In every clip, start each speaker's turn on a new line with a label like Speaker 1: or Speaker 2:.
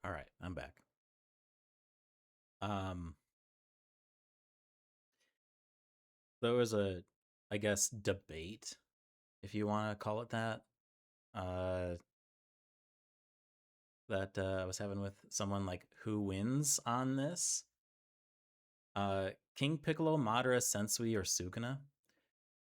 Speaker 1: All right, I'm back. Um, there was I guess, debate, if you want to call it that, uh, that I was having with someone like who wins on this. King Piccolo, Madara, Sensui, or Sukuna.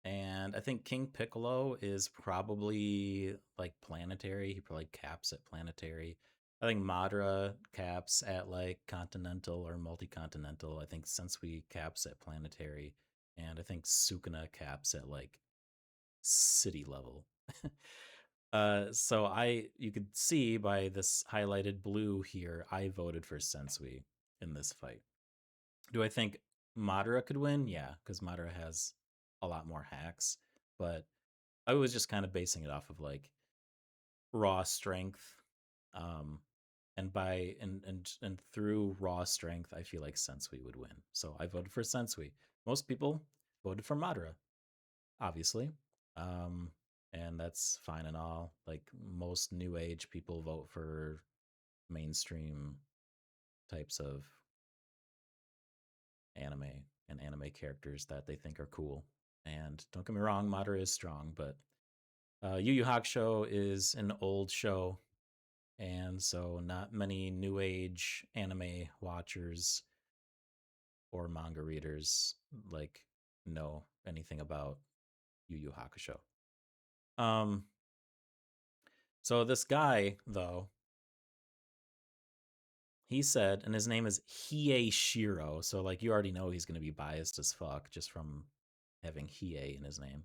Speaker 1: And I think King Piccolo is probably like planetary. He probably caps at planetary. I think Madara caps at like continental or multi-continental. I think Sensui caps at planetary. And I think Sukuna caps at like city level. So you could see by this highlighted blue here, I voted for Sensui in this fight. Do I think Madara could win? Yeah, because Madara has a lot more hacks. But I was just kind of basing it off of like raw strength. Um, and through raw strength, I feel like Sensui would win. So I voted for Sensui. Most people voted for Madara, obviously. Um, and that's fine and all. Like most new age people vote for mainstream types of anime and anime characters that they think are cool. And don't get me wrong, Madara is strong, but Yu Yu Hakusho is an old show, and so not many new age anime watchers or manga readers like know anything about Yu Yu Hakusho. Um, so this guy though, he said, and his name is Hiei Shiro. So like you already know he's going to be biased as fuck just from having Hiei in his name.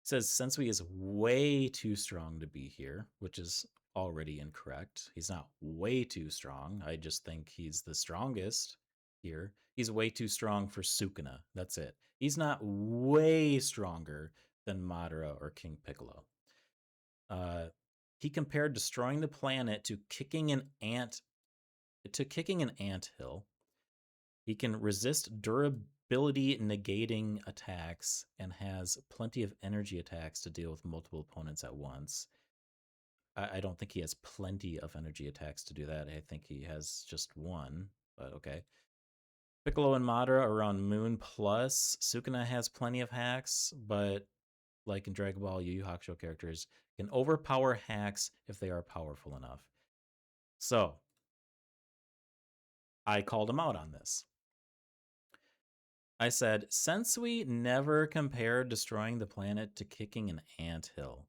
Speaker 1: Says Sensui is way too strong to be here, which is already incorrect. He's not way too strong. I just think he's the strongest here. He's way too strong for Sukuna. That's it. He's not way stronger than Madara or King Piccolo. He compared destroying the planet to kicking an ant hill. He can resist durability negating attacks and has plenty of energy attacks to deal with multiple opponents at once. I don't think he has plenty of energy attacks to do that. I think he has just one, but okay. Piccolo and Madara are on Moon Plus. Sukuna has plenty of hacks, but like in Dragon Ball, Yu Yu Hakusho characters can overpower hacks if they are powerful enough. So I called him out on this. I said, Sensui never compared destroying the planet to kicking an ant hill.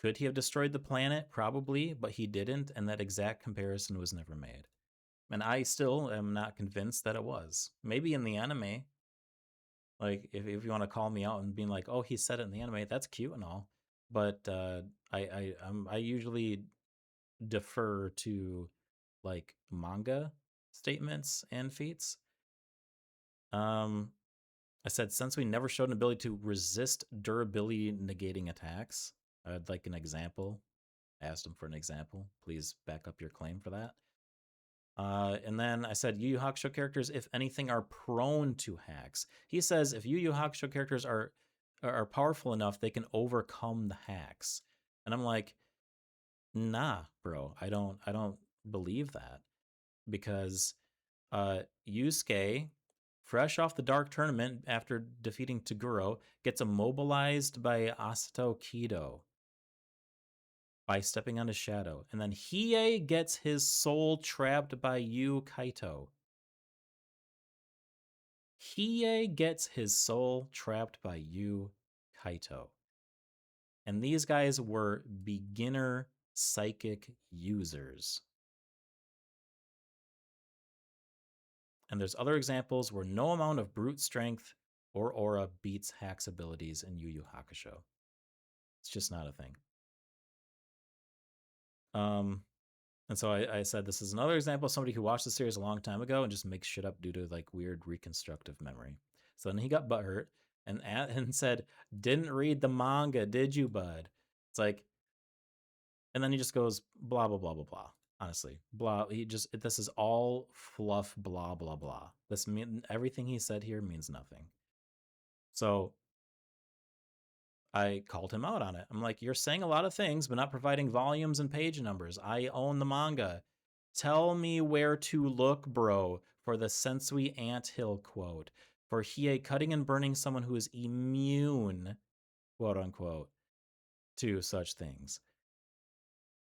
Speaker 1: Could he have destroyed the planet? Probably, but he didn't, and that exact comparison was never made. And I still am not convinced that it was. Maybe in the anime, like if you want to call me out and being like, oh, he said it in the anime, that's cute and all. But I usually defer to like manga statements and feats. I said, since we never showed an ability to resist durability negating attacks, I'd like an example. I asked him for an example. Please back up your claim for that. And then I said, Yu Yu Hakusho characters, if anything, are prone to hacks. He says if Yu Yu Hakusho characters are powerful enough, they can overcome the hacks. And I'm like, nah, bro, I don't believe that because Yusuke, fresh off the Dark Tournament after defeating Toguro, gets immobilized by Asato Kido by stepping on his shadow. And then Hiei gets his soul trapped by Yu Kaito. Hiei gets his soul trapped by Yu Kaito. And these guys were beginner psychic users. And there's other examples where no amount of brute strength or aura beats Hack's abilities in Yu Yu Hakusho. It's just not a thing. And so I said this is another example of somebody who watched the series a long time ago and just makes shit up due to like weird reconstructive memory. So then he got butthurt and said, "Didn't read the manga, did you, bud?" It's like, and then he just goes blah blah blah blah blah. Honestly, blah. This is all fluff. Blah blah blah. Everything he said here means nothing. So I called him out on it. I'm like, you're saying a lot of things, but not providing volumes and page numbers. I own the manga. Tell me where to look, bro, for the Sensui anthill quote. For Hiei cutting and burning someone who is immune, quote unquote, to such things.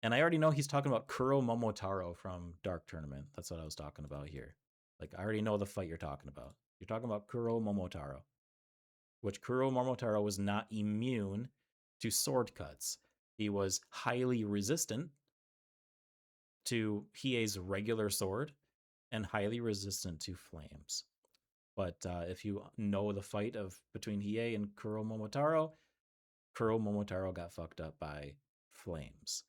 Speaker 1: And I already know he's talking about Kuro Momotaro from Dark Tournament. That's what I was talking about here. Like, I already know the fight you're talking about. You're talking about Kuro Momotaro, which Kuro Momotaro was not immune to sword cuts. He was highly resistant to Hiei's regular sword and highly resistant to flames. But if you know the fight of between Hiei and Kuro Momotaro got fucked up by flames.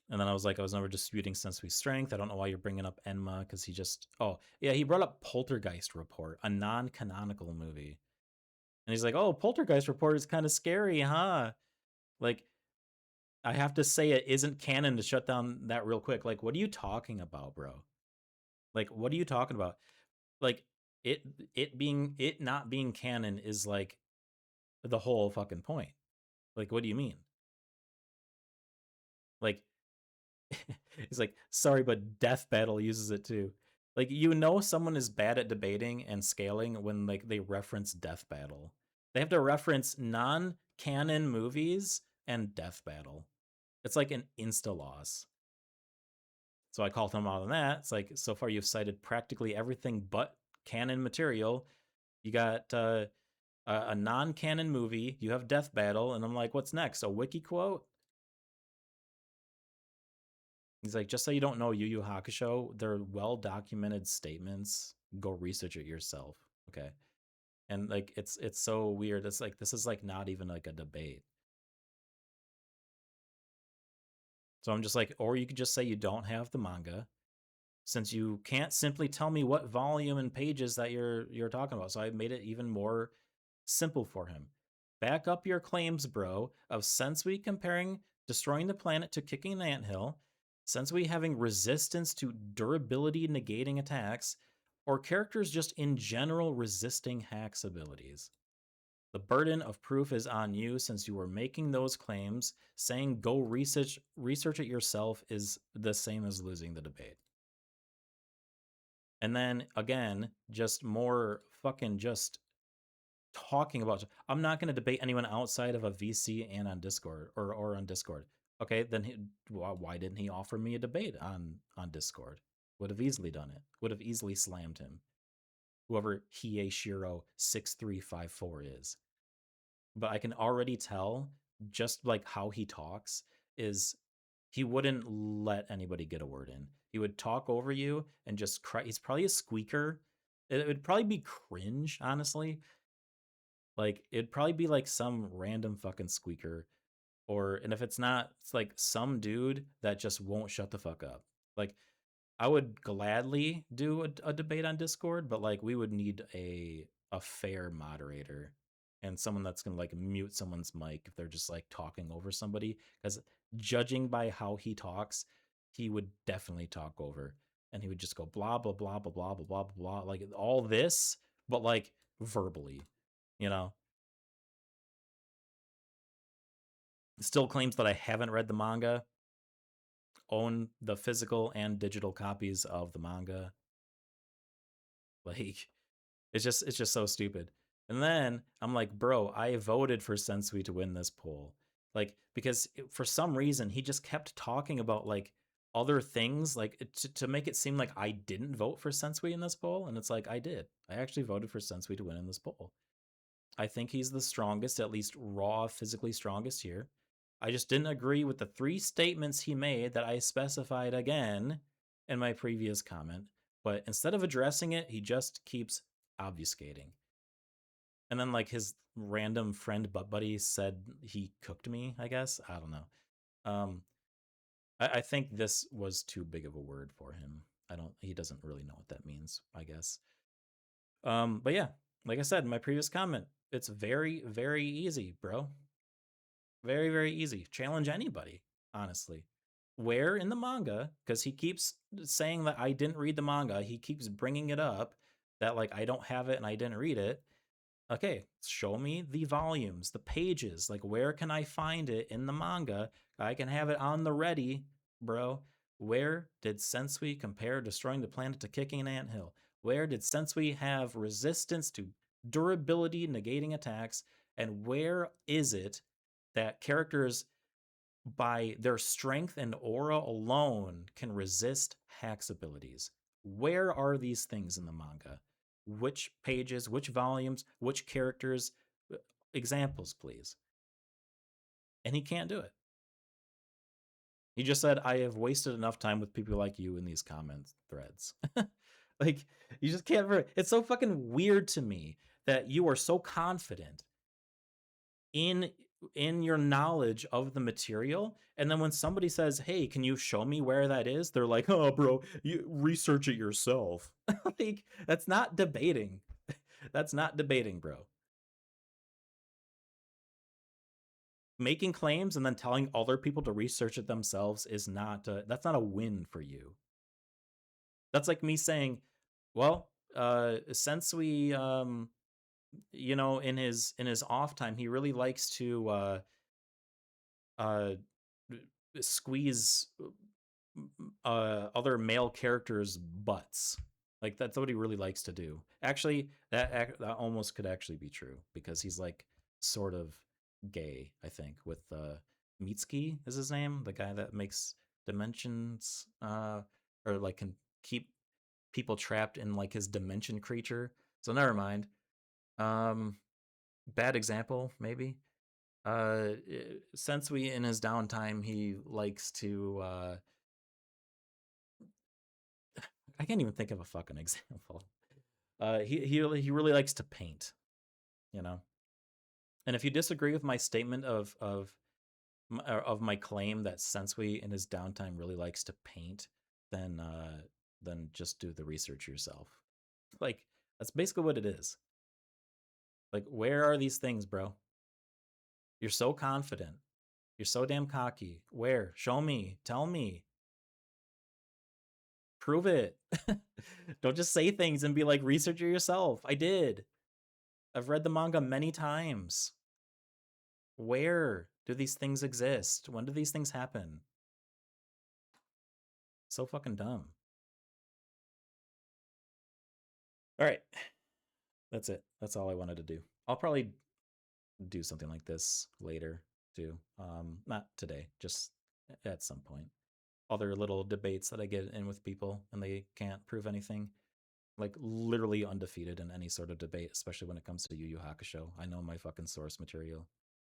Speaker 1: And then I was like, I was never disputing Sensui strength. I don't know why you're bringing up Enma, because he just, oh, yeah, he brought up Poltergeist Report, a non canonical movie. And he's like, oh, Poltergeist Report is kind of scary, huh? Like, I have to say it isn't canon to shut down that real quick. Like, what are you talking about, bro? Like, what are you talking about? Like, it not being canon is like the whole fucking point. Like, what do you mean? Like, he's like, sorry, but Death Battle uses it too. Like, you know, someone is bad at debating and scaling when like they reference Death Battle. They have to reference non-canon movies and Death Battle. It's like an insta loss. So I called him out on that. It's like, so far you've cited practically everything but canon material. You got a non-canon movie. You have Death Battle, and I'm like, what's next? A wiki quote? He's like, just so you don't know, Yu Yu Hakusho, they're well documented statements. Go research it yourself, okay? And like, it's so weird. It's like this is like not even like a debate. So I'm just like, or you could just say you don't have the manga, since you can't simply tell me what volume and pages that you're talking about. So I made it even more simple for him. Back up your claims, bro, of Sensui comparing destroying the planet to kicking an anthill, Sensui having resistance to durability negating attacks, or characters just in general resisting hacks abilities. The burden of proof is on you since you were making those claims. Saying go research it yourself is the same as losing the debate. And then again, just more fucking just talking about. I'm not going to debate anyone outside of a VC and on Discord or on Discord. Okay, then why didn't he offer me a debate on Discord? Would have easily done it. Would have easily slammed him. Whoever Hiei Shiro 6354 is. But I can already tell just like how he talks is he wouldn't let anybody get a word in. He would talk over you and just cry. He's probably a squeaker. It would probably be cringe, honestly. Like it'd probably be like some random fucking squeaker, or and if it's not, it's like some dude that just won't shut the fuck up. Like I would gladly do a debate on Discord, but like we would need a fair moderator and someone that's gonna like mute someone's mic if they're just like talking over somebody. Because judging by how he talks, he would definitely talk over, and he would just go blah blah blah blah blah blah blah blah like all this, but like verbally, you know. Still claims that I haven't read the manga, own the physical and digital copies of the manga. Like it's just so stupid. And then I'm like, bro, I voted for Sensui to win this poll. Like because for some reason he just kept talking about like other things like to make it seem like I didn't vote for Sensui in this poll, and it's like I did. I actually voted for Sensui to win in this poll. I think he's the strongest, at least raw, physically strongest here. I just didn't agree with the three statements he made that I specified again in my previous comment. But instead of addressing it, he just keeps obfuscating. And then, like, his random friend butt buddy said he cooked me, I guess. I don't know. Um, I think this was too big of a word for him. He doesn't really know what that means, I guess. But yeah, like I said in my previous comment, it's very, very easy, bro. Very, very easy. Challenge anybody, honestly. Where in the manga, because he keeps saying that I didn't read the manga, he keeps bringing it up that like I don't have it and I didn't read it. Okay, show me the volumes, the pages. Like, where can I find it in the manga? I can have it on the ready bro. Where did Sensui compare destroying the planet to kicking an anthill? Where did Sensui have resistance to durability negating attacks? And where is it that characters, by their strength and aura alone, can resist Hack's abilities? Where are these things in the manga? Which pages, which volumes, which characters? Examples, please. And he can't do it. He just said, I have wasted enough time with people like you in these comment threads. Like, you just can't. It's so fucking weird to me that you are so confident in your knowledge of the material, and then when somebody says, hey, can you show me where that is, they're like, oh bro, you research it yourself. Like, that's not debating. That's not debating, bro. Making claims and then telling other people to research it themselves is not that's not a win for you. That's like me saying, well, since we you know, in his off time, he really likes to uh squeeze other male characters' butts. Like, that's what he really likes to do. Actually, that almost could actually be true, because he's like sort of gay, I think, with Mitsuki is his name, the guy that makes dimensions or like can keep people trapped in like his dimension creature. So never mind. Bad example, maybe. Since we in his downtime, he likes to I can't even think of a fucking example. He really likes to paint, you know. And if you disagree with my statement of my claim that Sensui in his downtime really likes to paint, then just do the research yourself. Like, that's basically what it is. Like, where are these things, bro? You're so confident. You're so damn cocky. Where? Show me. Tell me. Prove it. Don't just say things and be like, research it yourself. I did. I've read the manga many times. Where do these things exist? When do these things happen? So fucking dumb. All right. That's it. That's all I wanted to do. I'll probably do something like this later too. Not today, just at some point. Other little debates that I get in with people and they can't prove anything. Like, literally undefeated in any sort of debate, especially when it comes to Yu Yu Hakusho. I know my fucking source material.